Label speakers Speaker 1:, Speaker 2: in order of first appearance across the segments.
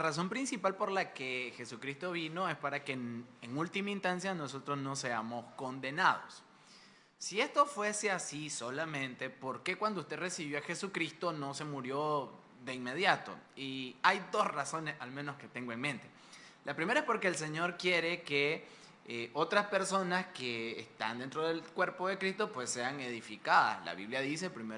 Speaker 1: razón principal por la que Jesucristo vino es para que en última instancia nosotros no seamos condenados. Si esto fuese así solamente, ¿por qué cuando usted recibió a Jesucristo no se murió de inmediato? Y hay dos razones al menos que tengo en mente. La primera es porque el Señor quiere que otras personas que están dentro del cuerpo de Cristo pues sean edificadas. La Biblia dice, 1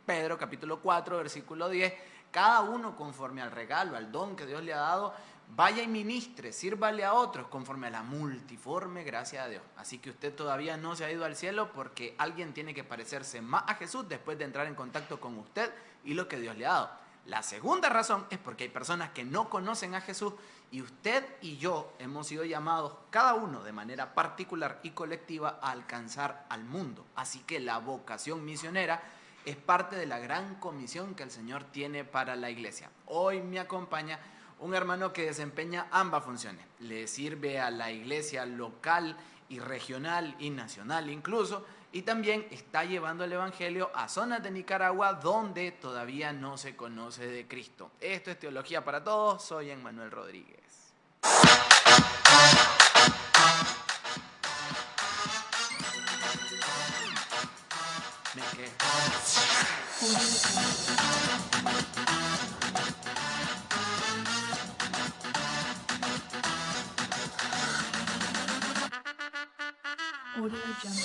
Speaker 1: Pedro capítulo 4, versículo 10, cada uno conforme al regalo, al don que Dios le ha dado, vaya y ministre, sírvale a otros conforme a la multiforme gracia de Dios. Así que usted todavía no se ha ido al cielo porque alguien tiene que parecerse más a Jesús después de entrar en contacto con usted y lo que Dios le ha dado. La segunda razón es porque hay personas que no conocen a Jesús y usted y yo hemos sido llamados, cada uno de manera particular y colectiva, a alcanzar al mundo. Así que la vocación misionera es parte de la gran comisión que el Señor tiene para la iglesia. Hoy me acompaña un hermano que desempeña ambas funciones. Le sirve a la iglesia local y regional y nacional incluso, y también está llevando el evangelio a zonas de Nicaragua donde todavía no se conoce de Cristo. Esto es Teología para Todos, soy Emmanuel Rodríguez. Me quedé.
Speaker 2: Audio Jungle.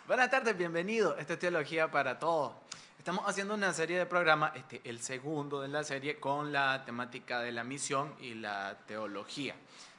Speaker 1: Buenas tardes, bienvenido. Esto es Teología para Todos. Estamos haciendo una serie de programas, el segundo de la serie, con la temática de la misión y la teología.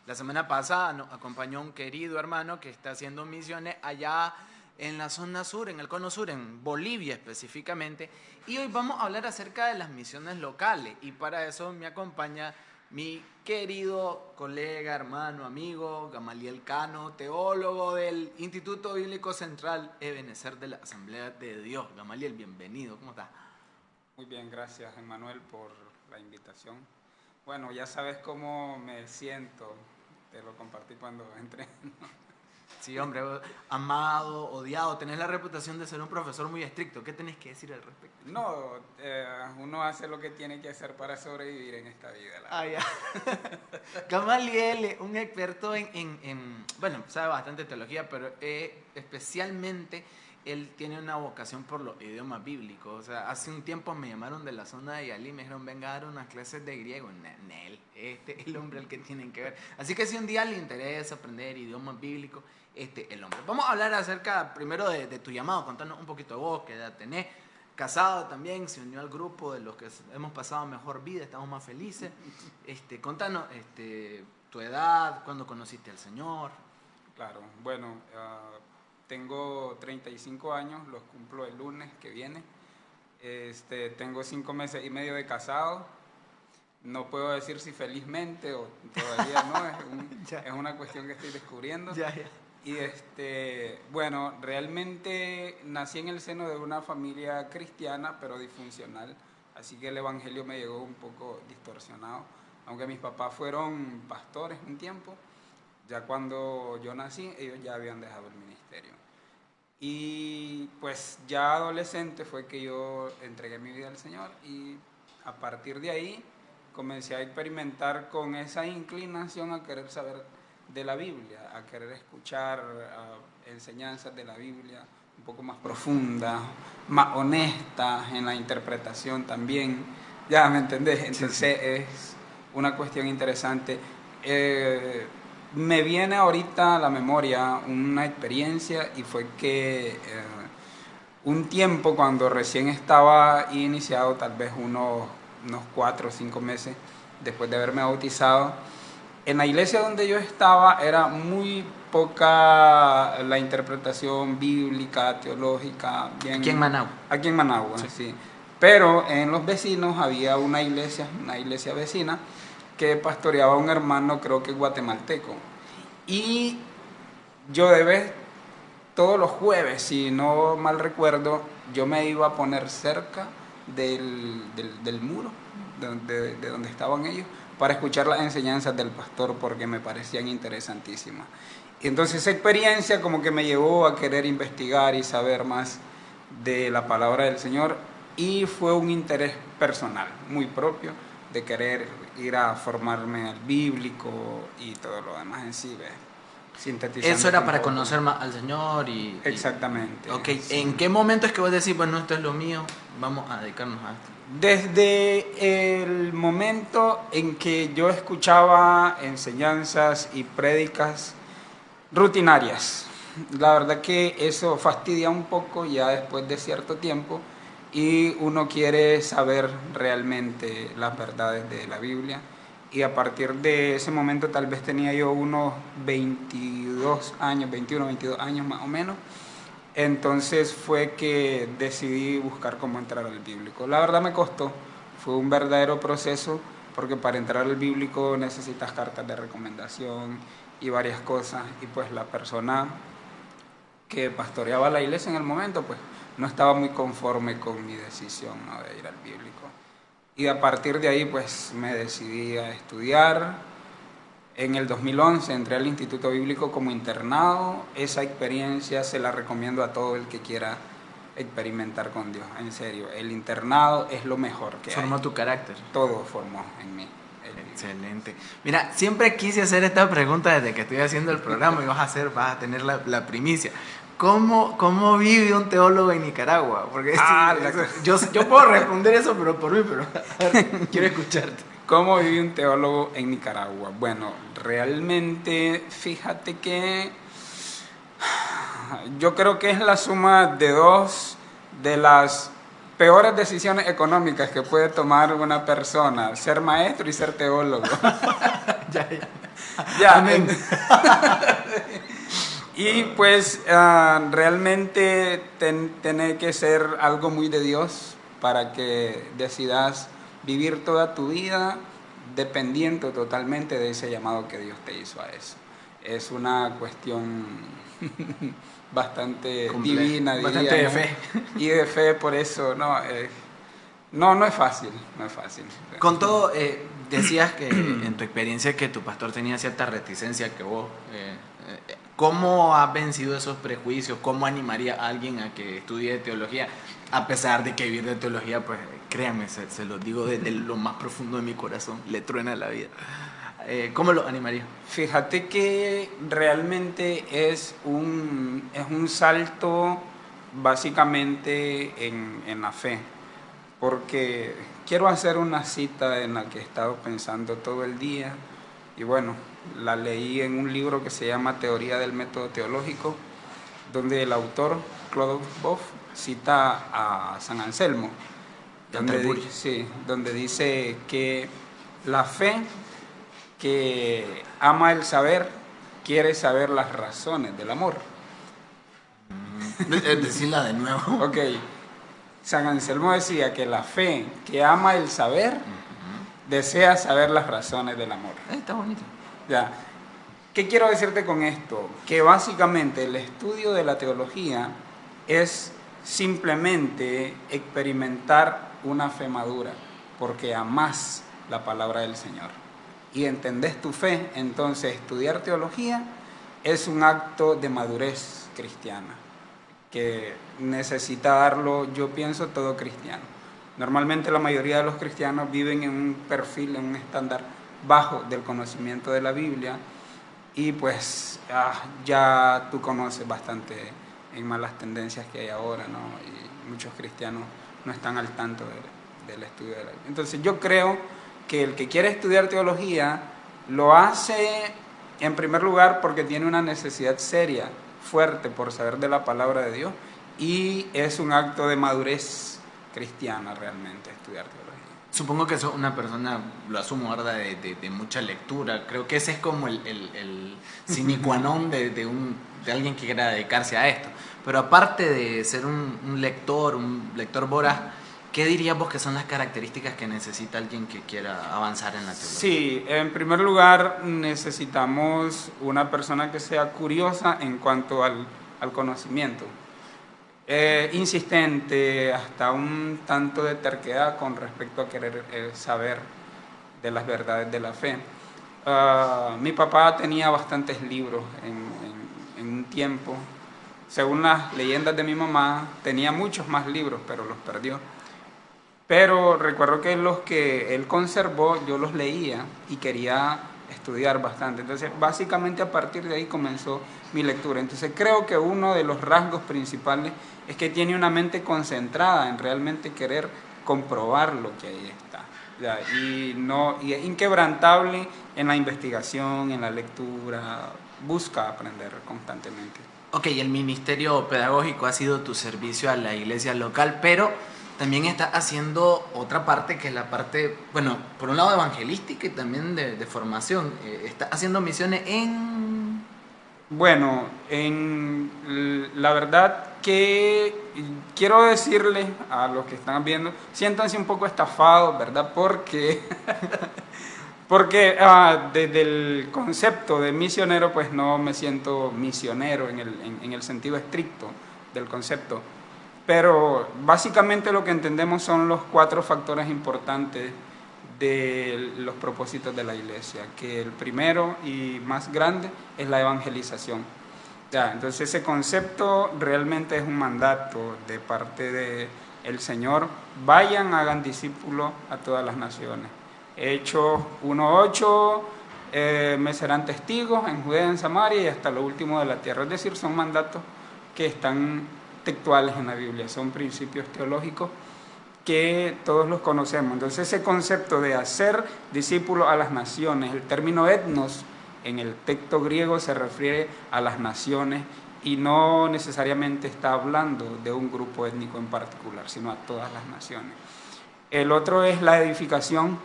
Speaker 1: La semana pasada nos acompañó un querido hermano que está haciendo misiones allá en la zona sur, en el cono sur, en Bolivia específicamente. Y hoy vamos a hablar acerca de las misiones locales. Y para eso me acompaña mi querido colega, hermano, amigo, Gamaliel Cano, teólogo del Instituto Bíblico Central Ebenezer de la Asamblea de Dios. Gamaliel, bienvenido, ¿cómo estás?
Speaker 3: Muy bien, gracias, Emmanuel, por la invitación. Bueno, ya sabes cómo me siento, te lo compartí cuando entré.
Speaker 1: Sí, hombre, amado, odiado, tenés la reputación de ser un profesor muy estricto. ¿Qué tenés que decir al respecto?
Speaker 3: No, uno hace lo que tiene que hacer para sobrevivir en esta vida.
Speaker 1: Ya. Gamaliel, un experto bueno, sabe bastante teología, pero especialmente él tiene una vocación por los idiomas bíblicos. O sea, hace un tiempo me llamaron de la zona de Yalí, me dijeron, venga a dar unas clases de griego. Nel, este es el hombre al que tienen que ver. Así que si un día le interesa aprender idiomas bíblicos, el hombre. Vamos a hablar acerca primero de tu llamado, contanos un poquito de vos, qué edad tenés. Casado también, se unió al grupo de los que hemos pasado mejor vida, estamos más felices. Contanos tu edad, cuándo conociste al Señor.
Speaker 3: Claro, bueno, tengo 35 años, los cumplo el lunes que viene. Tengo 5 meses y medio de casado. No puedo decir si felizmente o todavía no, es una cuestión que estoy descubriendo.
Speaker 1: Ya.
Speaker 3: Y bueno, realmente nací en el seno de una familia cristiana, pero disfuncional, así que el evangelio me llegó un poco distorsionado. Aunque mis papás fueron pastores un tiempo, ya cuando yo nací, ellos ya habían dejado el ministerio. Y pues ya adolescente fue que yo entregué mi vida al Señor y a partir de ahí comencé a experimentar con esa inclinación a querer saber de la Biblia, a querer escuchar enseñanzas de la Biblia un poco más profundas, más honestas en la interpretación también. Ya me entendés, entonces sí. Es una cuestión interesante. Me viene ahorita a la memoria una experiencia y fue que un tiempo cuando recién estaba iniciado, tal vez unos 4 o 5 meses después de haberme bautizado, en la iglesia donde yo estaba era muy poca la interpretación bíblica, teológica. Bien,
Speaker 1: aquí en Managua.
Speaker 3: Aquí en Managua, sí. Pero en los vecinos había una iglesia vecina que pastoreaba un hermano, creo que guatemalteco. Y yo de vez, todos los jueves, si no mal recuerdo, yo me iba a poner cerca del muro de donde estaban ellos, para escuchar las enseñanzas del pastor porque me parecían interesantísimas. Y entonces esa experiencia como que me llevó a querer investigar y saber más de la palabra del Señor, y fue un interés personal, muy propio, de querer ir a formarme al bíblico y todo lo demás en sí, ¿ves? Sintetizando
Speaker 1: Eso era
Speaker 3: un
Speaker 1: para
Speaker 3: poco.
Speaker 1: conocer más al Señor
Speaker 3: Exactamente.
Speaker 1: Ok,
Speaker 3: sí.
Speaker 1: ¿en qué momento es que vos decís, bueno, esto es lo mío, vamos a dedicarnos a esto?
Speaker 3: Desde el momento en que yo escuchaba enseñanzas y prédicas rutinarias. La verdad que eso fastidia un poco ya después de cierto tiempo, y uno quiere saber realmente las verdades de la Biblia. Y a partir de ese momento tal vez tenía yo unos 22 años, 21, 22 años más o menos. Entonces fue que decidí buscar cómo entrar al bíblico. La verdad me costó, fue un verdadero proceso, porque para entrar al bíblico necesitas cartas de recomendación y varias cosas, y pues la persona que pastoreaba la iglesia en el momento pues no estaba muy conforme con mi decisión, ¿no?, de ir al bíblico. Y a partir de ahí pues me decidí a estudiar. En el 2011 entré al Instituto Bíblico como internado. Esa experiencia se la recomiendo a todo el que quiera experimentar con Dios, en serio. El internado es lo mejor que
Speaker 1: Formó
Speaker 3: hay.
Speaker 1: tu carácter.
Speaker 3: Todo formó en mí.
Speaker 1: Excelente. Mira, siempre quise hacer esta pregunta desde que estoy haciendo el programa, y vas a tener la primicia. ¿Cómo vive un teólogo en Nicaragua? Porque yo puedo responder eso, pero por mí, pero a ver, quiero escucharte.
Speaker 3: ¿Cómo vive un teólogo en Nicaragua? Bueno, realmente, fíjate que yo creo que es la suma de dos de las peores decisiones económicas que puede tomar una persona: ser maestro y ser teólogo. Ya.
Speaker 1: Amén.
Speaker 3: Y pues realmente tiene que ser algo muy de Dios para que decidas vivir toda tu vida dependiendo totalmente de ese llamado que Dios te hizo a eso. Es una cuestión bastante
Speaker 1: Complejo,
Speaker 3: divina, diría,
Speaker 1: bastante de
Speaker 3: ¿no?
Speaker 1: fe.
Speaker 3: Y de fe, por eso, no es fácil, no es fácil.
Speaker 1: Con todo, decías que en tu experiencia que tu pastor tenía cierta reticencia que vos. ¿Cómo has vencido esos prejuicios? ¿Cómo animaría a alguien a que estudie teología? A pesar de que vivir de teología, pues créanme, se lo digo desde lo más profundo de mi corazón, le truena la vida. ¿Cómo lo animaría?
Speaker 3: Fíjate que realmente es un salto básicamente en la fe, porque quiero hacer una cita en la que he estado pensando todo el día, y bueno, la leí en un libro que se llama Teoría del Método Teológico, donde el autor, Claude Boff, cita a San Anselmo, donde dice que la fe que ama el saber quiere saber las razones del amor.
Speaker 1: Decirla de nuevo.
Speaker 3: Ok, San Anselmo decía que la fe que ama el saber desea saber las razones del amor.
Speaker 1: Está bonito.
Speaker 3: Ya. ¿Qué quiero decirte con esto? Que básicamente el estudio de la teología es simplemente experimentar una fe madura, porque amás la palabra del Señor y entendés tu fe. Entonces estudiar teología es un acto de madurez cristiana que necesita darlo, yo pienso, todo cristiano. Normalmente la mayoría de los cristianos viven en un perfil, en un estándar bajo del conocimiento de la Biblia, y pues ya tú conoces bastante en malas tendencias que hay ahora, ¿no? Y muchos cristianos no están al tanto del estudio de la Biblia. Entonces yo creo que el que quiere estudiar teología lo hace en primer lugar porque tiene una necesidad seria, fuerte, por saber de la palabra de Dios, y es un acto de madurez cristiana realmente estudiar teología.
Speaker 1: Supongo que sos una persona, lo asumo, ¿verdad?, de mucha lectura. Creo que ese es como el sine qua non de alguien que quiera dedicarse a esto. Pero aparte de ser un lector voraz, ¿qué dirías vos que son las características que necesita alguien que quiera avanzar en la teología?
Speaker 3: Sí, en primer lugar necesitamos una persona que sea curiosa en cuanto al conocimiento. Insistente, hasta un tanto de terquedad con respecto a querer saber de las verdades de la fe. Mi papá tenía bastantes libros en un tiempo. Según las leyendas de mi mamá, tenía muchos más libros, pero los perdió. Pero recuerdo que los que él conservó, yo los leía y quería estudiar bastante. Entonces, básicamente a partir de ahí comenzó mi lectura. Entonces, creo que uno de los rasgos principales es que tiene una mente concentrada en realmente querer comprobar lo que ahí está. ¿Ya? Y es inquebrantable en la investigación, en la lectura, busca aprender constantemente.
Speaker 1: Ok, el ministerio pedagógico ha sido tu servicio a la iglesia local, pero también estás haciendo otra parte que es la parte, bueno, por un lado evangelística y también de formación. Estás haciendo misiones en...
Speaker 3: Bueno, la verdad que quiero decirles a los que están viendo, siéntanse un poco estafados, ¿verdad? Porque desde el concepto de misionero, pues no me siento misionero en el sentido estricto del concepto. Pero básicamente lo que entendemos son los 4 factores importantes de los propósitos de la iglesia, que el primero y más grande es la evangelización. Ya, entonces ese concepto realmente es un mandato de parte del Señor: vayan, hagan discípulos a todas las naciones. Hechos 1:8, me serán testigos en Judea, en Samaria y hasta lo último de la tierra. Es decir, son mandatos que están textuales en la Biblia, son principios teológicos que todos los conocemos. Entonces ese concepto de hacer discípulos a las naciones, el término etnos en el texto griego se refiere a las naciones y no necesariamente está hablando de un grupo étnico en particular, sino a todas las naciones. El otro es la edificación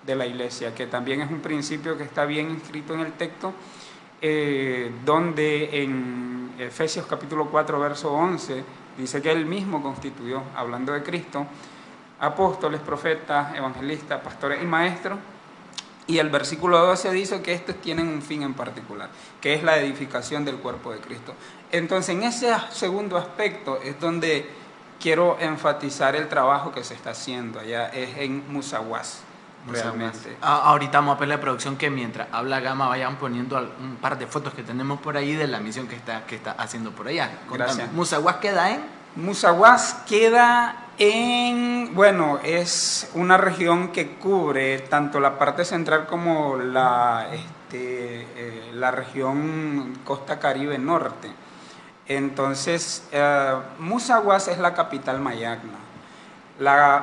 Speaker 3: de la iglesia, que también es un principio que está bien inscrito en el texto, donde en Efesios capítulo 4, verso 11, dice que Él mismo constituyó, hablando de Cristo, apóstoles, profetas, evangelistas, pastores y maestros, y el versículo 12 dice que estos tienen un fin en particular, que es la edificación del cuerpo de Cristo. Entonces, en ese segundo aspecto es donde quiero enfatizar el trabajo que se está haciendo allá, es en Musaguas. Realmente.
Speaker 1: Ahorita vamos a pedirle a la producción que mientras habla Gama vayan poniendo un par de fotos que tenemos por ahí de la misión que está haciendo por allá.
Speaker 3: Gracias.
Speaker 1: ¿Musaguas queda en?
Speaker 3: Musaguas queda bueno, es una región que cubre tanto la parte central como la región costa Caribe norte. Entonces, Musaguas es la capital mayagna.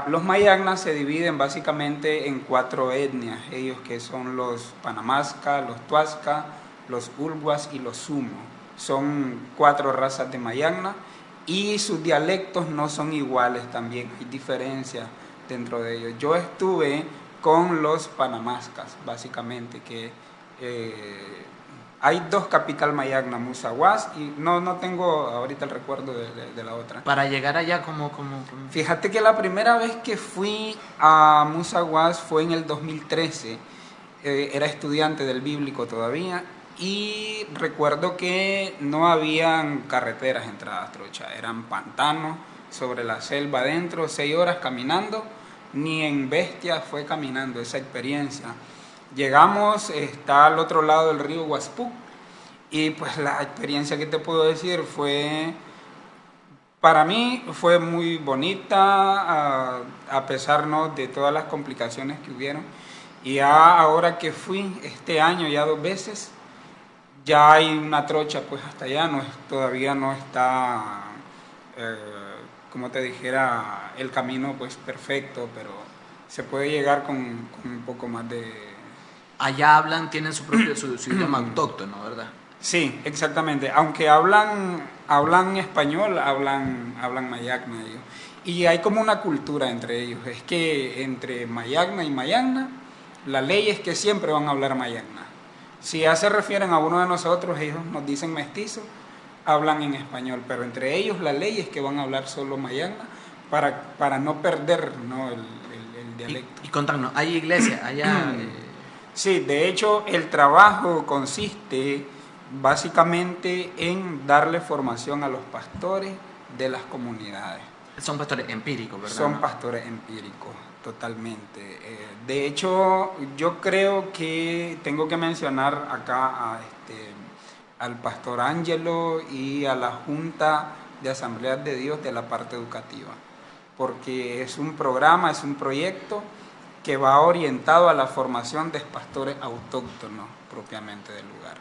Speaker 3: Los mayagnas se dividen básicamente en 4 etnias, ellos que son los Panamasca, los Tuasca, los Ulguas y los Sumo. Son 4 razas de mayagna y sus dialectos no son iguales también, hay diferencias dentro de ellos. Yo estuve con los Panamascas, básicamente, que hay 2 capital mayagna, Musaguas, y no tengo ahorita el recuerdo de la otra.
Speaker 1: Para llegar allá, ¿cómo?
Speaker 3: Fíjate que la primera vez que fui a Musaguas fue en el 2013, era estudiante del bíblico todavía, y recuerdo que no habían carreteras entradas trocha, eran pantanos sobre la selva adentro, 6 horas caminando, ni en bestia fue caminando esa experiencia. Llegamos, está al otro lado del río Huaspuc, y pues la experiencia que te puedo decir para mí fue muy bonita, a pesar, ¿no?, de todas las complicaciones que hubieron. Y ya ahora que fui este año ya 2 veces, ya hay una trocha pues hasta allá, todavía no está, como te dijera, el camino pues perfecto, pero se puede llegar con un poco más de...
Speaker 1: Allá tienen su propio su idioma autóctono, ¿verdad?
Speaker 3: Sí, exactamente. Aunque hablan español, hablan mayagna ellos. Y hay como una cultura entre ellos. Es que entre mayagna y mayagna, la ley es que siempre van a hablar mayagna. Si ya se refieren a uno de nosotros, ellos nos dicen mestizo, hablan en español. Pero entre ellos la ley es que van a hablar solo mayagna para no perder, ¿no?, el dialecto.
Speaker 1: Y contanos, ¿hay iglesia allá?
Speaker 3: Sí, de hecho el trabajo consiste básicamente en darle formación a los pastores de las comunidades.
Speaker 1: Son pastores empíricos, ¿verdad?
Speaker 3: Son
Speaker 1: ¿no?
Speaker 3: pastores empíricos, totalmente. De hecho, yo creo que tengo que mencionar acá al pastor Ángelo y a la Junta de Asambleas de Dios de la parte educativa, porque es un programa, es un proyecto que va orientado a la formación de pastores autóctonos propiamente del lugar.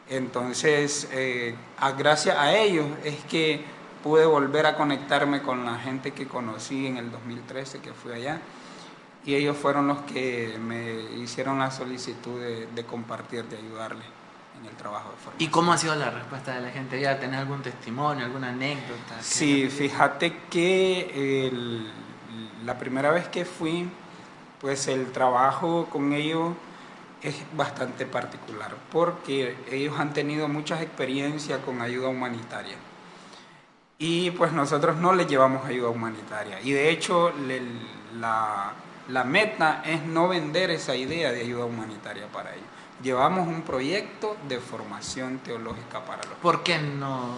Speaker 3: Entonces, gracias a ellos es que pude volver a conectarme con la gente que conocí en el 2013, que fui allá, y ellos fueron los que me hicieron la solicitud de compartir, de ayudarles en el trabajo de formación.
Speaker 1: ¿Y cómo ha sido la respuesta de la gente? ¿Ya tenés algún testimonio, alguna anécdota?
Speaker 3: Sí, fíjate que la primera vez que fui, pues el trabajo con ellos es bastante particular, porque ellos han tenido muchas experiencias con ayuda humanitaria. Y pues nosotros no les llevamos ayuda humanitaria. Y de hecho la meta es no vender esa idea de ayuda humanitaria para ellos. Llevamos un proyecto de formación teológica para los...
Speaker 1: ¿Por qué no?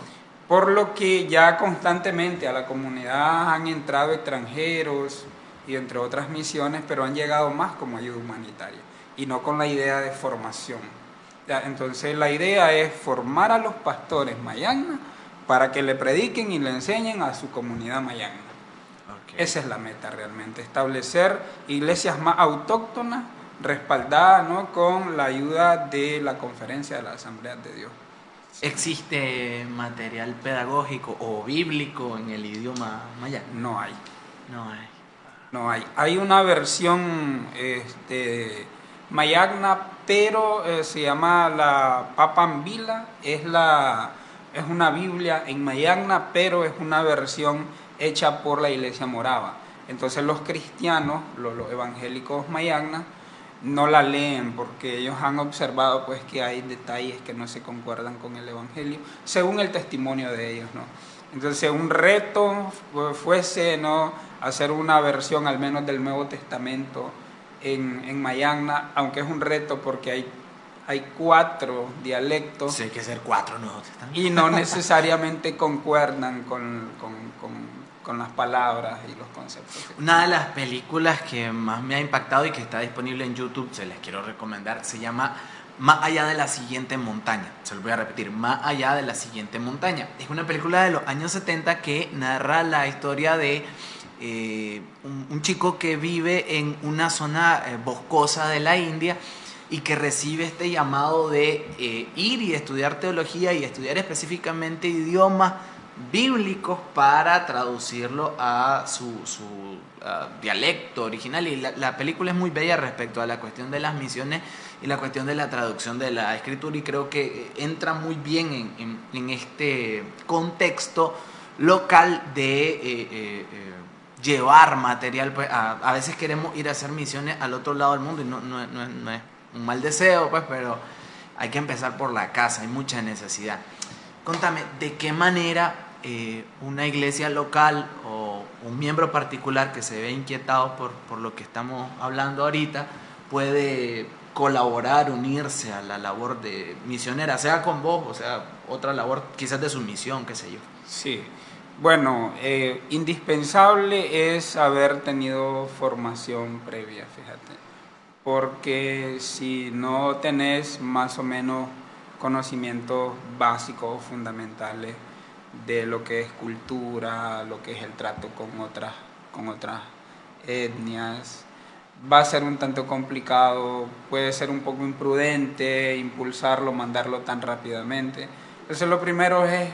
Speaker 3: Por lo que ya constantemente a la comunidad han entrado extranjeros y entre otras misiones, pero han llegado más como ayuda humanitaria y no con la idea de formación. Entonces la idea es formar a los pastores mayagna para que le prediquen y le enseñen a su comunidad mayagna. Okay. Esa es la meta realmente, establecer iglesias más autóctonas, respaldadas, ¿no?, con la ayuda de la Conferencia de las Asambleas de Dios.
Speaker 1: ¿Existe material pedagógico o bíblico en el idioma mayagna?
Speaker 3: No hay.
Speaker 1: No hay.
Speaker 3: No hay. Hay una versión mayagna, pero se llama la Papambila, es una Biblia en mayagna, pero es una versión hecha por la Iglesia Morava. Entonces los cristianos, los evangélicos mayagna, no la leen porque ellos han observado pues que hay detalles que no se concuerdan con el evangelio, según el testimonio de ellos, ¿no? Entonces un reto fuese, ¿no?, hacer una versión al menos del Nuevo Testamento en mayagna, aunque es un reto porque hay 4 dialectos.
Speaker 1: Sí, hay que ser 4 Nuevos Testamentos.
Speaker 3: Y no necesariamente concuerdan con las palabras y los conceptos.
Speaker 1: Una de las películas que más me ha impactado y que está disponible en YouTube, se les quiero recomendar, se llama Más allá de la siguiente montaña. Se lo voy a repetir, Más allá de la siguiente montaña. Es una película de los años 70 que narra la historia de un chico que vive en una zona boscosa de la India y que recibe este llamado de ir y estudiar teología y estudiar específicamente idiomas bíblicos para traducirlo a su dialecto original. Y la película es muy bella respecto a la cuestión de las misiones y la cuestión de la traducción de la escritura, y creo que entra muy bien en este contexto local de llevar material. Pues, a veces queremos ir a hacer misiones al otro lado del mundo y no es un mal deseo, pues, pero hay que empezar por la casa, hay mucha necesidad. Contame, ¿de qué manera una iglesia local o un miembro particular que se ve inquietado por lo que estamos hablando ahorita puede colaborar, unirse a la labor de misionera, sea con vos, o sea, otra labor quizás de su misión, qué sé yo?
Speaker 3: Sí, bueno, indispensable es haber tenido formación previa, fíjate, porque si no tenés más o menos conocimientos básicos, fundamentales de lo que es cultura, lo que es el trato con otras etnias, va a ser un tanto complicado, puede ser un poco imprudente impulsarlo, mandarlo tan rápidamente. Entonces lo primero es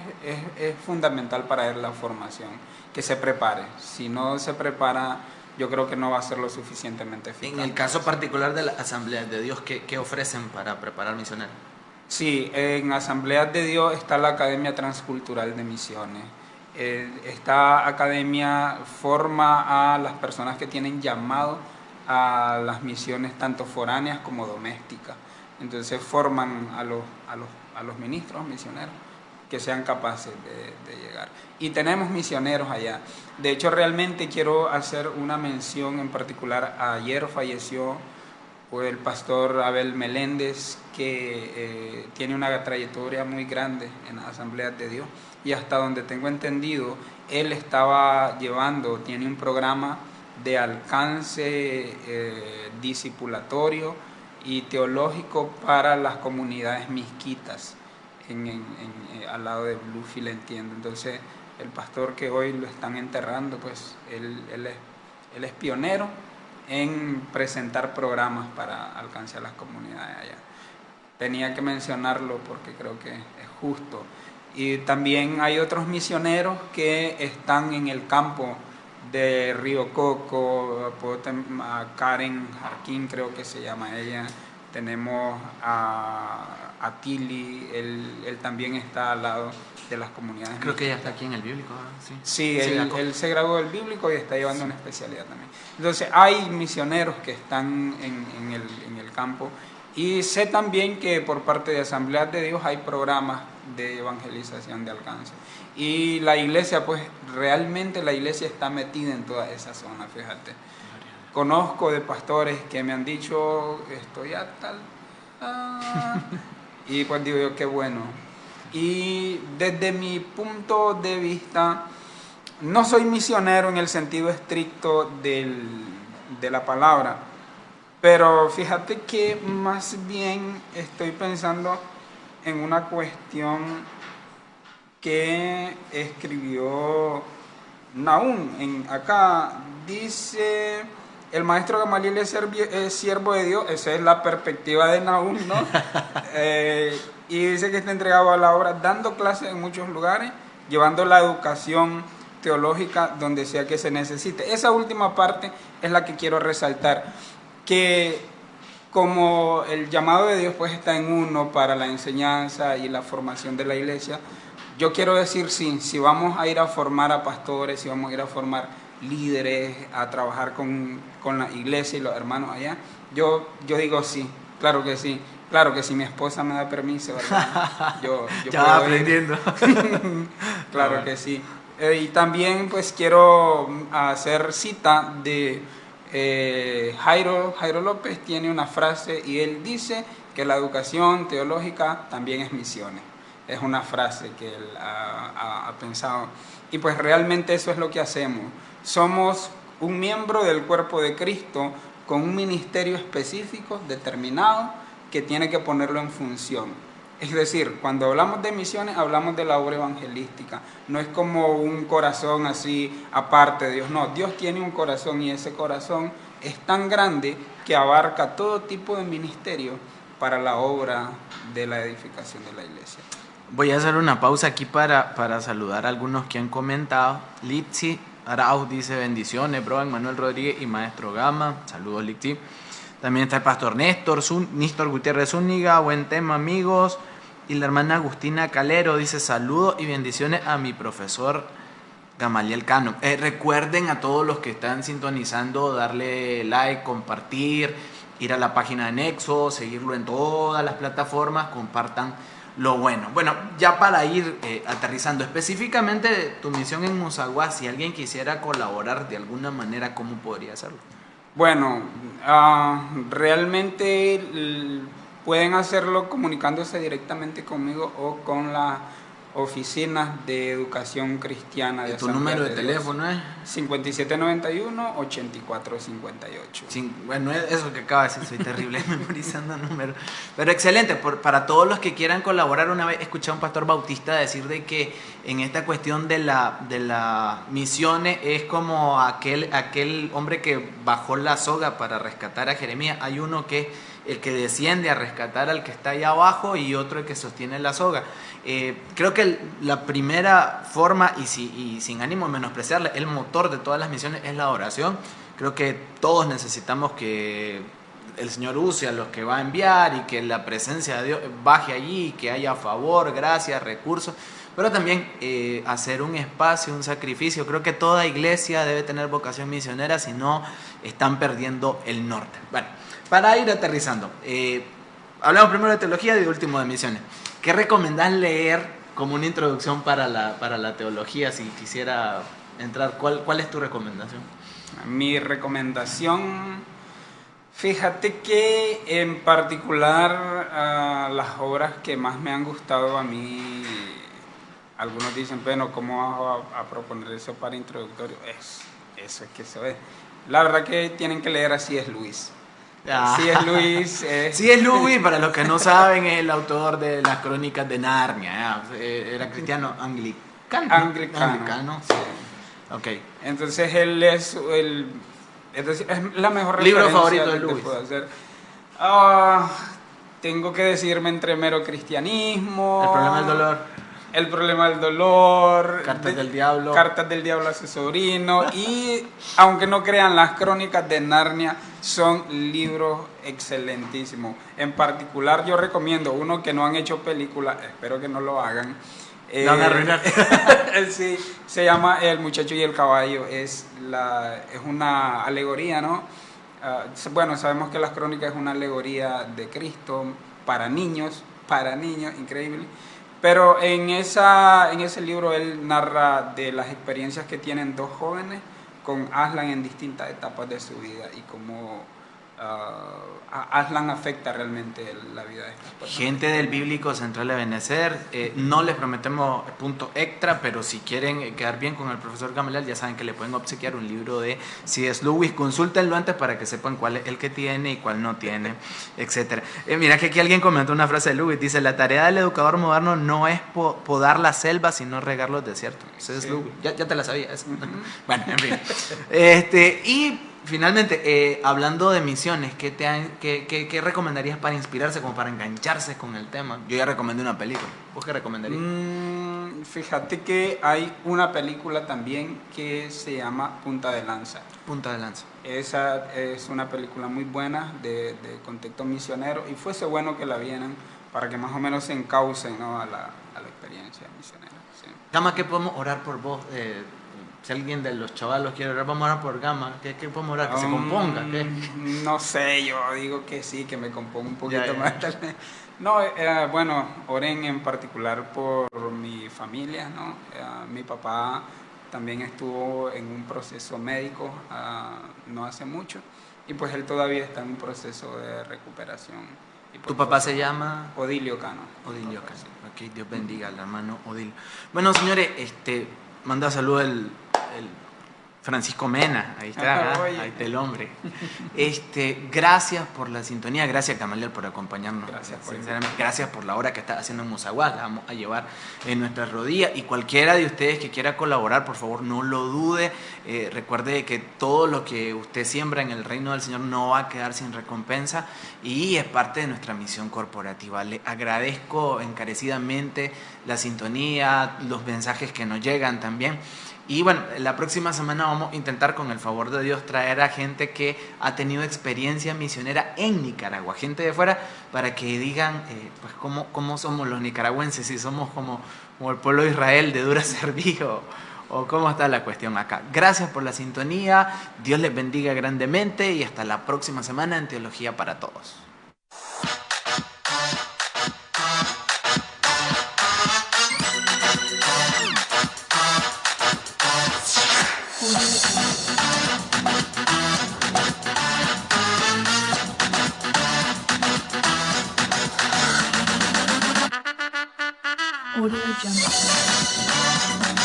Speaker 3: fundamental para él la formación, que se prepare. Si no se prepara, yo creo que no va a ser lo suficientemente eficaz.
Speaker 1: En el caso particular de las Asambleas de Dios, ¿qué ofrecen para preparar misioneros?
Speaker 3: Sí, en Asambleas de Dios está la Academia Transcultural de Misiones. Esta academia forma a las personas que tienen llamado a las misiones tanto foráneas como domésticas. Entonces forman a los ministros, misioneros, que sean capaces de llegar. Y tenemos misioneros allá. De hecho, realmente quiero hacer una mención en particular. Ayer falleció o el pastor Abel Meléndez, que tiene una trayectoria muy grande en las Asambleas de Dios, y hasta donde tengo entendido, él estaba llevando, tiene un programa de alcance discipulatorio y teológico para las comunidades misquitas al lado de Bluefield, entiendo. Entonces, el pastor que hoy lo están enterrando, pues él es pionero en presentar programas para alcanzar las comunidades allá. Tenía que mencionarlo porque creo que es justo. Y también hay otros misioneros que están en el campo de Río Coco, a Karen Jarquín, creo que se llama ella. Tenemos a Tilly, él también está al lado de las comunidades.
Speaker 1: Creo que ella está aquí en el bíblico, ¿no?
Speaker 3: Sí, él se graduó del bíblico y está llevando una especialidad también. Entonces hay misioneros que están en el campo, y sé también que por parte de Asambleas de Dios hay programas de evangelización de alcance. Y la iglesia, pues realmente la iglesia está metida en toda esa zona, fíjate. Conozco de pastores que me han dicho, estoy a tal... y pues digo yo, qué bueno. Y desde mi punto de vista, no soy misionero en el sentido estricto de la palabra, pero fíjate que más bien estoy pensando en una cuestión que escribió Nahum. Acá dice, el maestro Gamaliel es siervo de Dios, esa es la perspectiva de Nahum, ¿no? Y dice que está entregado a la obra, dando clases en muchos lugares, llevando la educación teológica donde sea que se necesite. Esa última parte es la que quiero resaltar, que como el llamado de Dios pues está en uno para la enseñanza y la formación de la iglesia, yo quiero decir sí, si vamos a ir a formar a pastores, si vamos a ir a formar líderes, a trabajar con la iglesia y los hermanos allá, yo digo sí, claro que sí. Claro que si mi esposa me da permiso, ¿verdad? Yo
Speaker 1: ya va aprendiendo.
Speaker 3: Claro que sí. Y también pues quiero hacer cita de Jairo López. Tiene una frase y él dice que la educación teológica también es misiones. Es una frase que él ha pensado. Y pues realmente eso es lo que hacemos. Somos un miembro del cuerpo de Cristo con un ministerio específico, determinado, que tiene que ponerlo en función. Es decir, cuando hablamos de misiones, hablamos de la obra evangelística. No es como un corazón así aparte de Dios. No, Dios tiene un corazón y ese corazón es tan grande que abarca todo tipo de ministerio para la obra de la edificación de la iglesia.
Speaker 1: Voy a hacer una pausa aquí para saludar a algunos que han comentado. Litsi Arauz dice bendiciones, bro, Manuel Rodríguez y Maestro Gama. Saludos, Litsi. También está el pastor Néstor Gutiérrez Zúñiga, buen tema, amigos. Y la hermana Agustina Calero dice saludos y bendiciones a mi profesor Gamaliel Cano. Recuerden a todos los que están sintonizando darle like, compartir, ir a la página de Nexo, seguirlo en todas las plataformas, compartan lo bueno. Bueno, ya para ir aterrizando específicamente tu misión en Mosaguá, si alguien quisiera colaborar de alguna manera, ¿cómo podría hacerlo?
Speaker 3: Bueno, realmente pueden hacerlo comunicándose directamente conmigo o con las oficinas de educación cristiana de
Speaker 1: ¿Tu número de teléfono es?
Speaker 3: 5791-8458.
Speaker 1: Bueno, eso que acaba de decir, soy terrible memorizando números. Pero excelente, para todos los que quieran colaborar. Una vez escuché a un pastor bautista decir de que en esta cuestión de las misiones es como aquel hombre que bajó la soga para rescatar a Jeremías. Hay uno que es el que desciende a rescatar al que está allá abajo y otro el que sostiene la soga. Creo que la primera forma, y sin ánimo de menospreciarla, el motor de todas las misiones es la oración. Creo que todos necesitamos que el Señor use a los que va a enviar y que la presencia de Dios baje allí, que haya favor, gracia, recursos, pero también hacer un espacio, un sacrificio. Creo que toda iglesia debe tener vocación misionera, si no están perdiendo el norte. Bueno, para ir aterrizando, hablamos primero de teología y de último de misiones. ¿Qué recomendás leer como una introducción para la teología? Si quisiera entrar, ¿cuál es tu recomendación?
Speaker 3: Mi recomendación, Fíjate que en particular las obras que más me han gustado a mí, algunos dicen, bueno, ¿cómo vas a proponer eso para introductorio? Eso es que eso es. La verdad que tienen que leer a C.S. Lewis.
Speaker 1: Ah.
Speaker 3: C.S. Lewis es...
Speaker 1: C.S. Lewis, para los que no saben, es el autor de las Crónicas de Narnia. Era cristiano anglicano.
Speaker 3: Anglicano.
Speaker 1: Sí. Ok.
Speaker 3: Entonces él es es la mejor
Speaker 1: Libro
Speaker 3: referencia
Speaker 1: favorito de
Speaker 3: que
Speaker 1: Lewis.
Speaker 3: puedo hacer. Ah, tengo que decirme entre mero cristianismo.
Speaker 1: El problema del dolor.
Speaker 3: El problema del dolor.
Speaker 1: Cartas del diablo.
Speaker 3: Cartas del diablo a su sobrino. Y aunque no crean, las Crónicas de Narnia son libros excelentísimos. En particular yo recomiendo uno que no han hecho película, espero que no lo hagan.
Speaker 1: La van a arruinar.
Speaker 3: Sí, se llama El muchacho y el caballo. Es una alegoría, ¿no? Bueno, sabemos que las Crónicas es una alegoría de Cristo para niños, increíble. Pero en ese libro él narra de las experiencias que tienen dos jóvenes con Aslan en distintas etapas de su vida y cómo Aslan afecta realmente la vida de estas personas.
Speaker 1: Gente del Bíblico Central de Benecer, no les prometemos punto extra, pero si quieren quedar bien con el profesor Gamaliel, ya saben que le pueden obsequiar un libro de C.S. Lewis. Consúltenlo antes para que sepan cuál es el que tiene y cuál no tiene, etc. Mira que aquí alguien comentó una frase de Lewis, dice: la tarea del educador moderno no es podar la selva, sino regar los desiertos. C.S. Lewis, ya te la sabías. Bueno, en fin. Y finalmente, hablando de misiones, ¿qué recomendarías para inspirarse, como para engancharse con el tema? Yo ya recomendé una película. ¿Vos qué recomendarías?
Speaker 3: Fíjate que hay una película también que se llama Punta de Lanza.
Speaker 1: Punta de Lanza.
Speaker 3: Esa es una película muy buena de contexto misionero y fuese bueno que la vieran para que más o menos se encaucen, ¿no? a la experiencia misionera. Sí.
Speaker 1: Gama, ¿qué podemos orar por vos? Si alguien de los chavalos quiere orar, vamos a orar por Gama. ¿Qué podemos orar? ¿Que se componga? ¿Qué?
Speaker 3: No sé, yo digo que sí, que me componga un poquito
Speaker 1: Ya.
Speaker 3: más. Tal vez. No, bueno, oren en particular por mi familia, ¿no? Mi papá también estuvo en un proceso médico no hace mucho y pues él todavía está en un proceso de recuperación. Y
Speaker 1: ¿Tu papá se llama?
Speaker 3: Odilio Cano.
Speaker 1: Odilio Cano. Ok, Dios bendiga al hermano Odilio. Bueno, señores, manda saludos el Francisco Mena, ahí está, ahí está el hombre. Gracias por la sintonía, gracias Gamaliel por acompañarnos. Gracias por la hora que estás haciendo en Mozaguá, la vamos a llevar en nuestras rodillas. Y cualquiera de ustedes que quiera colaborar, por favor, no lo dude. Recuerde que todo lo que usted siembra en el reino del Señor no va a quedar sin recompensa y es parte de nuestra misión corporativa. Le agradezco encarecidamente la sintonía, los mensajes que nos llegan también. Y bueno, la próxima semana vamos a intentar, con el favor de Dios, traer a gente que ha tenido experiencia misionera en Nicaragua, gente de fuera, para que digan pues cómo somos los nicaragüenses, si somos como el pueblo de Israel de dura cerviz o cómo está la cuestión acá. Gracias por la sintonía, Dios les bendiga grandemente y hasta la próxima semana en Teología para Todos.
Speaker 2: Audio Jungle.